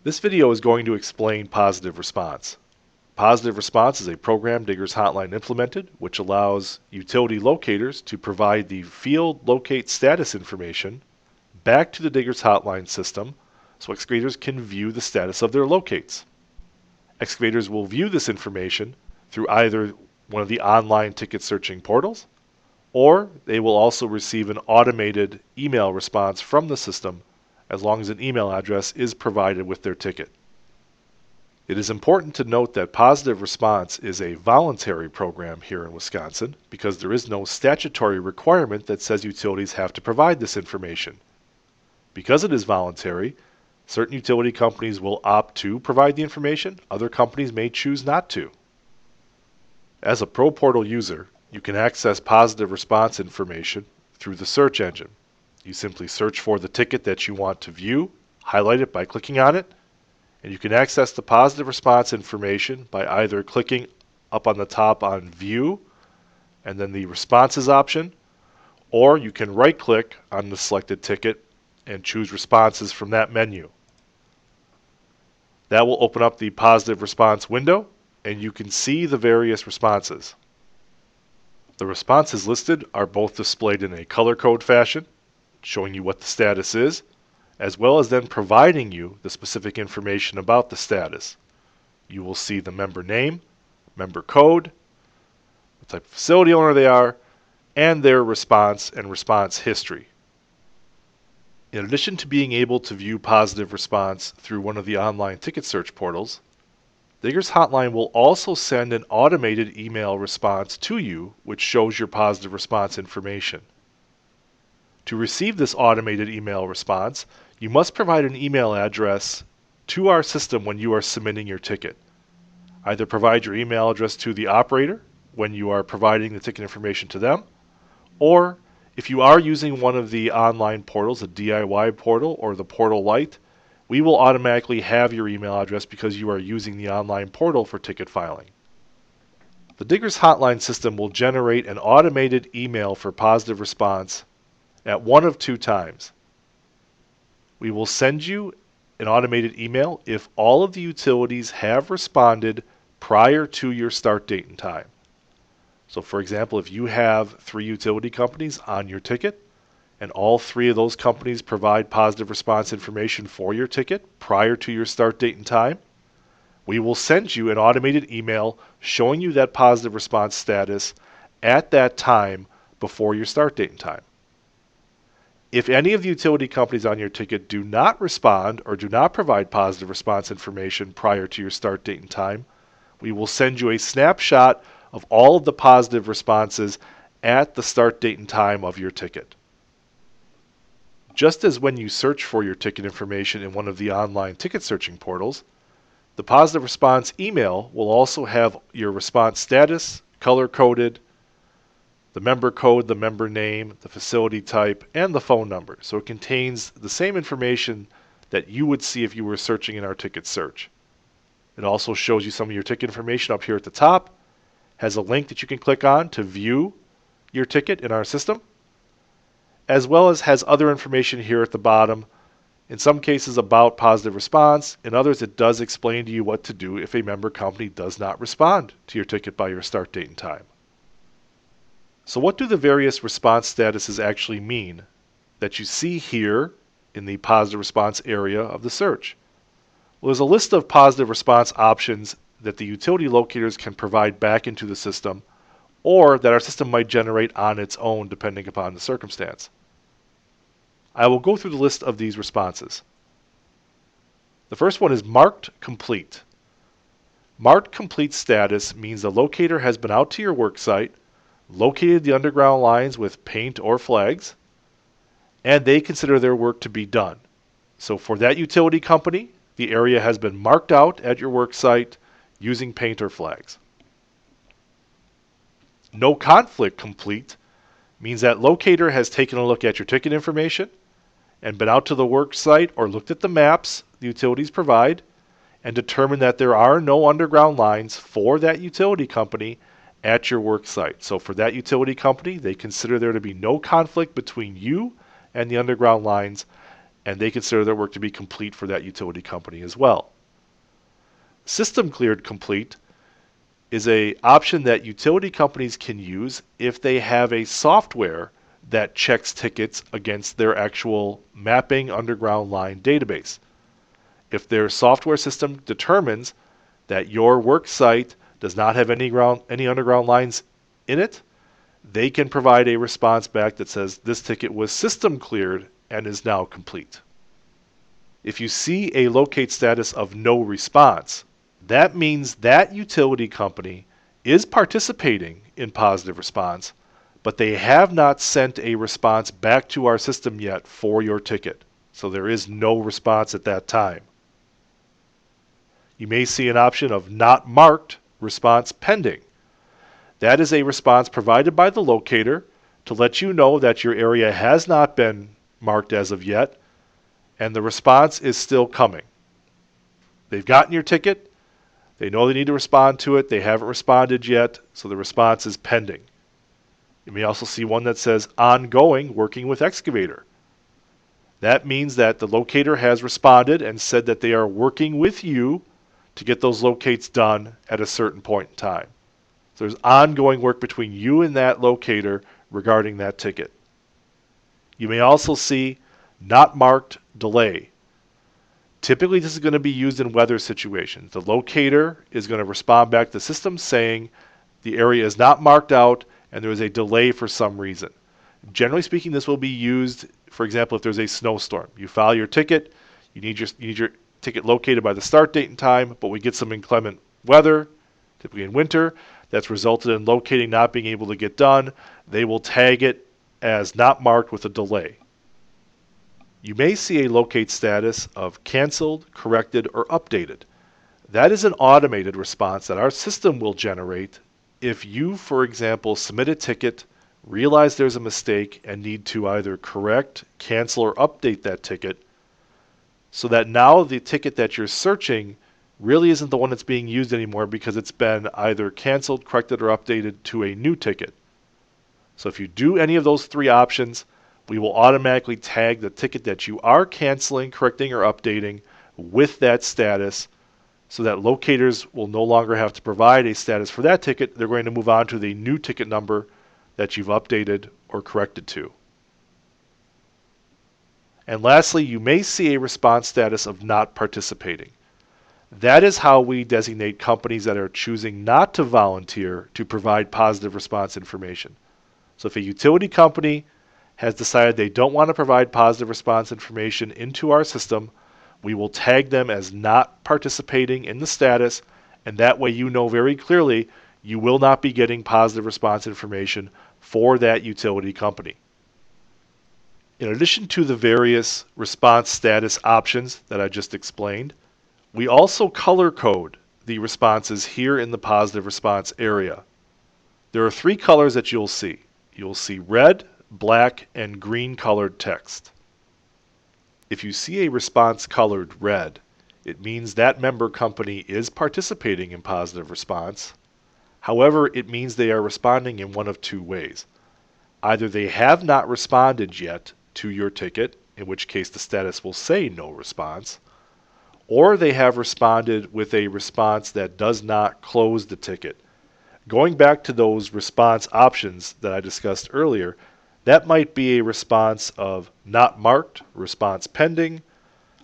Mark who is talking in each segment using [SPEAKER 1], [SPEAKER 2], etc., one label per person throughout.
[SPEAKER 1] This video is going to explain positive response. Positive response is a program Diggers Hotline implemented, which allows utility locators to provide the field locate status information back to the Diggers Hotline system so excavators can view the status of their locates. Excavators will view this information through either one of the online ticket searching portals, or they will also receive an automated email response from the system as long as an email address is provided with their ticket. It is important to note that positive response is a voluntary program here in Wisconsin because there is no statutory requirement that says utilities have to provide this information. Because it is voluntary, certain utility companies will opt to provide the information, other companies may choose not to. As a ProPortal user, you can access positive response information through the search engine. You simply search for the ticket that you want to view, highlight it by clicking on it, and you can access the positive response information by either clicking up on the top on View and then the Responses option, or you can right-click on the selected ticket and choose Responses from that menu. That will open up the positive response window, and you can see the various responses. The responses listed are both displayed in a color code fashion, showing you what the status is, as well as then providing you the specific information about the status. You will see the member name, member code, the type of facility owner they are, and their response and response history. In addition to being able to view positive response through one of the online ticket search portals, Diggers Hotline will also send an automated email response to you which shows your positive response information. To receive this automated email response, you must provide an email address to our system when you are submitting your ticket. Either provide your email address to the operator when you are providing the ticket information to them, or if you are using one of the online portals, the DIY portal or the Portal Lite, we will automatically have your email address because you are using the online portal for ticket filing. The Diggers Hotline system will generate an automated email for positive response at one of two times. We will send you an automated email if all of the utilities have responded prior to your start date and time. So for example, if you have 3 utility companies on your ticket and all 3 of those companies provide positive response information for your ticket prior to your start date and time, we will send you an automated email showing you that positive response status at that time before your start date and time. If any of the utility companies on your ticket do not respond or do not provide positive response information prior to your start date and time, we will send you a snapshot of all of the positive responses at the start date and time of your ticket. Just as when you search for your ticket information in one of the online ticket searching portals, the positive response email will also have your response status, color-coded, the member code, the member name, the facility type, and the phone number. So it contains the same information that you would see if you were searching in our ticket search. It also shows you some of your ticket information up here at the top, has a link that you can click on to view your ticket in our system, as well as has other information here at the bottom, in some cases about positive response, in others it does explain to you what to do if a member company does not respond to your ticket by your start date and time. So what do the various response statuses actually mean that you see here in the positive response area of the search? Well, there's a list of positive response options that the utility locators can provide back into the system, or that our system might generate on its own depending upon the circumstance. I will go through the list of these responses. The first one is marked complete. Marked complete status means the locator has been out to your work site, located the underground lines with paint or flags, and they consider their work to be done. So for that utility company, the area has been marked out at your work site using paint or flags. No conflict complete means that locator has taken a look at your ticket information and been out to the work site or looked at the maps the utilities provide and determined that there are no underground lines for that utility company at your work site. So for that utility company, they consider there to be no conflict between you and the underground lines and they consider their work to be complete for that utility company as well. System cleared complete is an option that utility companies can use if they have a software that checks tickets against their actual mapping underground line database. If their software system determines that your work site does not have any underground lines in it, they can provide a response back that says this ticket was system cleared and is now complete. If you see a locate status of no response, that means that utility company is participating in positive response, but they have not sent a response back to our system yet for your ticket. So there is no response at that time. You may see an option of not marked response pending. That is a response provided by the locator to let you know that your area has not been marked as of yet, and the response is still coming. They've gotten your ticket. They know they need to respond to it. They haven't responded yet, so the response is pending. You may also see one that says ongoing working with excavator. That means that the locator has responded and said that they are working with you to get those locates done at a certain point in time. So there's ongoing work between you and that locator regarding that ticket. You may also see not marked delay. Typically, this is going to be used in weather situations. The locator is going to respond back to the system saying the area is not marked out and there is a delay for some reason. Generally speaking, this will be used, for example, if there's a snowstorm. You file your ticket, you need your ticket located by the start date and time, but we get some inclement weather, typically in winter, that's resulted in locating not being able to get done. They will tag it as not marked with a delay. You may see a locate status of canceled, corrected, or updated. That is an automated response that our system will generate if you, for example, submit a ticket, realize there's a mistake, and need to either correct, cancel, or update that ticket, so that now the ticket that you're searching really isn't the one that's being used anymore because it's been either canceled, corrected, or updated to a new ticket. So if you do any of those three options, we will automatically tag the ticket that you are canceling, correcting, or updating with that status so that locators will no longer have to provide a status for that ticket. They're going to move on to the new ticket number that you've updated or corrected to. And lastly, you may see a response status of not participating. That is how we designate companies that are choosing not to volunteer to provide positive response information. So if a utility company has decided they don't want to provide positive response information into our system, we will tag them as not participating in the status, and that way you know very clearly you will not be getting positive response information for that utility company. In addition to the various response status options that I just explained, we also color code the responses here in the positive response area. There are three colors that you'll see. You'll see red, black, and green colored text. If you see a response colored red, it means that member company is participating in positive response. However, it means they are responding in one of two ways. Either they have not responded yet to your ticket, in which case the status will say no response, or they have responded with a response that does not close the ticket. Going back to those response options that I discussed earlier, that might be a response of not marked, response pending,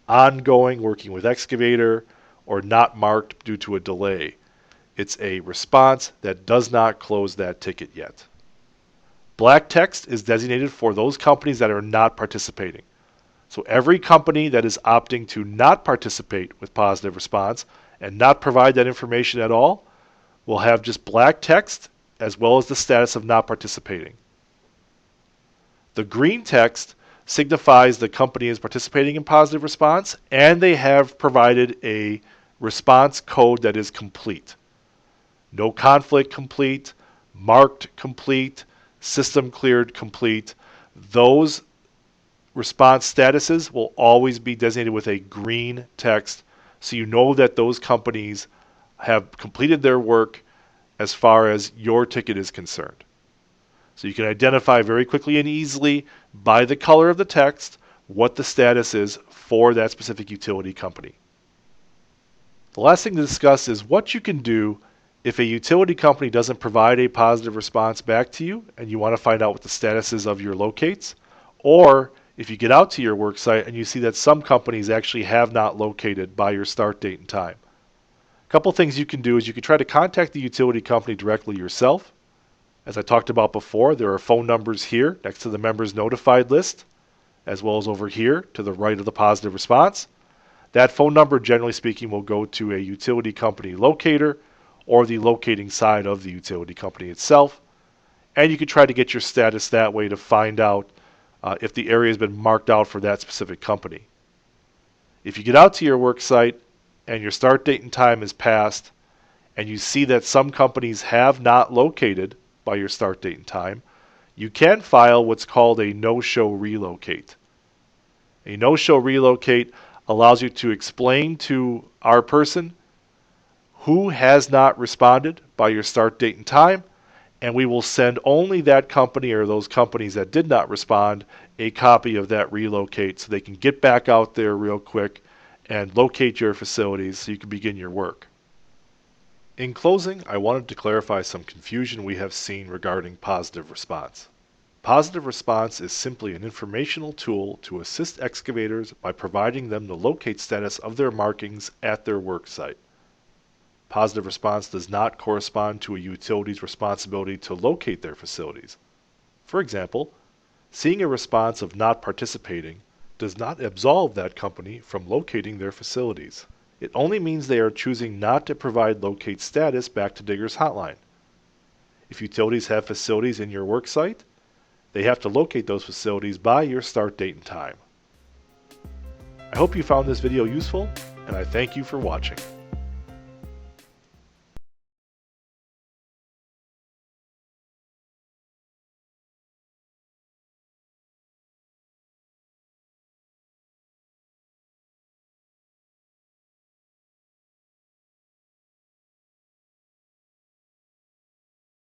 [SPEAKER 1] ongoing, working with excavator, or not marked due to a delay. It's a response that does not close that ticket yet. Black text is designated for those companies that are not participating. So every company that is opting to not participate with positive response and not provide that information at all will have just black text as well as the status of not participating. The green text signifies the company is participating in positive response and they have provided a response code that is complete. No conflict complete, marked complete, system cleared complete. Those response statuses will always be designated with a green text so you know that those companies have completed their work as far as your ticket is concerned. So you can identify very quickly and easily by the color of the text what the status is for that specific utility company. The last thing to discuss is what you can do if a utility company doesn't provide a positive response back to you and you want to find out what the status is of your locates, or if you get out to your work site and you see that some companies actually have not located by your start date and time. A couple things you can do is you can try to contact the utility company directly yourself. As I talked about before, there are phone numbers here next to the members notified list, as well as over here to the right of the positive response. That phone number, generally speaking, will go to a utility company locator or the locating side of the utility company itself. And you can try to get your status that way to find out if the area has been marked out for that specific company. If you get out to your work site and your start date and time is passed and you see that some companies have not located by your start date and time, you can file what's called a no-show relocate. A no-show relocate allows you to explain to our person who has not responded by your start date and time, and we will send only that company or those companies that did not respond a copy of that relocate so they can get back out there real quick and locate your facilities so you can begin your work. In closing, I wanted to clarify some confusion we have seen regarding positive response. Positive response is simply an informational tool to assist excavators by providing them the locate status of their markings at their work site. Positive response does not correspond to a utility's responsibility to locate their facilities. For example, seeing a response of not participating does not absolve that company from locating their facilities. It only means they are choosing not to provide locate status back to Diggers Hotline. If utilities have facilities in your work site, they have to locate those facilities by your start date and time. I hope you found this video useful, and I thank you for watching.